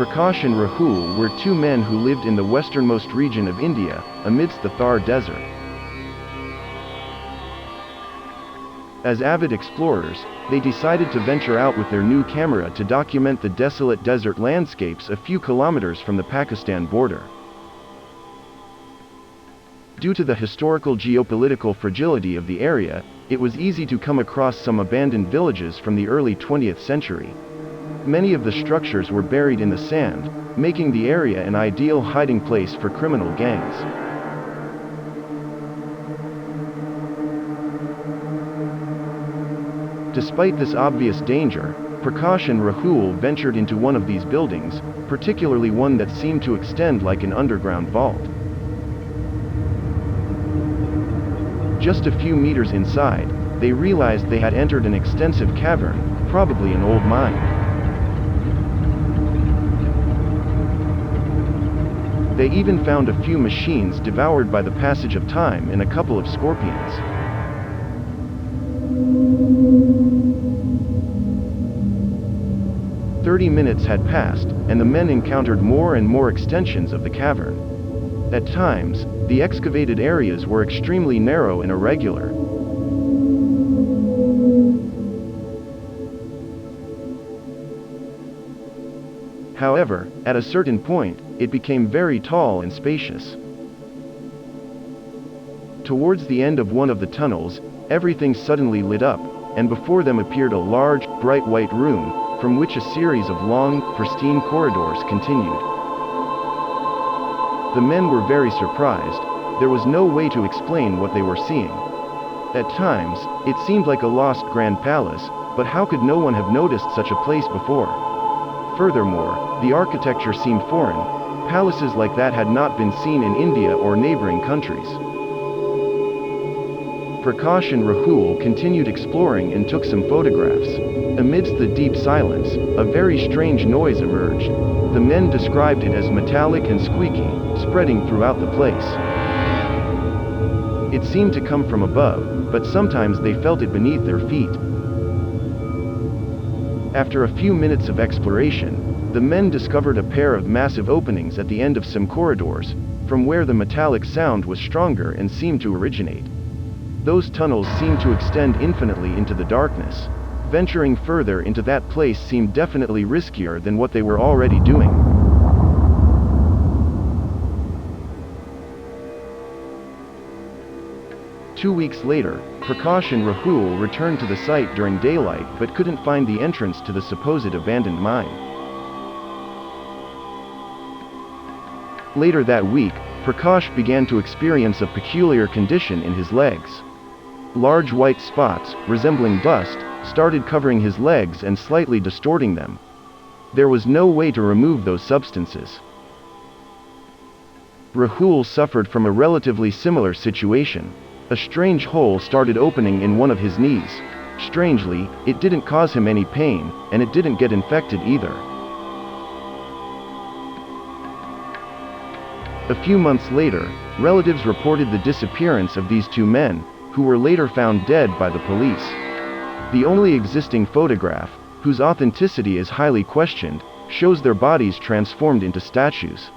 Prakash and Rahul were two men who lived in the westernmost region of India, amidst the Thar Desert. As avid explorers, they decided to venture out with their new camera to document the desolate desert landscapes a few kilometers from the Pakistan border. Due to the historical geopolitical fragility of the area, it was easy to come across some abandoned villages from the early 20th century. Many of the structures were buried in the sand, making the area an ideal hiding place for criminal gangs. Despite this obvious danger, Prakash and Rahul ventured into one of these buildings, particularly one that seemed to extend like an underground vault. Just a few meters inside, they realized they had entered an extensive cavern, probably an old mine. They even found a few machines devoured by the passage of time and a couple of scorpions. "30 minutes had passed, and the men encountered more and more extensions of the cavern. At times, the excavated areas were extremely narrow and irregular. However, at a certain point, it became very tall and spacious. Towards the end of one of the tunnels, everything suddenly lit up, and before them appeared a large, bright white room, from which a series of long, pristine corridors continued. The men were very surprised. There was no way to explain what they were seeing. At times, it seemed like a lost grand palace, but how could no one have noticed such a place before? Furthermore, the architecture seemed foreign. Palaces like that had not been seen in India or neighboring countries. Prakash and Rahul continued exploring and took some photographs. Amidst the deep silence, a very strange noise emerged. The men described it as metallic and squeaky, spreading throughout the place. It seemed to come from above, but sometimes they felt it beneath their feet. After a few minutes of exploration, the men discovered a pair of massive openings at the end of some corridors, from where the metallic sound was stronger and seemed to originate. Those tunnels seemed to extend infinitely into the darkness. Venturing further into that place seemed definitely riskier than what they were already doing. Two weeks later, Prakash and Rahul returned to the site during daylight but couldn't find the entrance to the supposed abandoned mine. Later that week, Prakash began to experience a peculiar condition in his legs. Large white spots, resembling dust, started covering his legs and slightly distorting them. There was no way to remove those substances. Rahul suffered from a relatively similar situation. A strange hole started opening in one of his knees. Strangely, it didn't cause him any pain, and it didn't get infected either. A few months later, relatives reported the disappearance of these two men, who were later found dead by the police. The only existing photograph, whose authenticity is highly questioned, shows their bodies transformed into statues.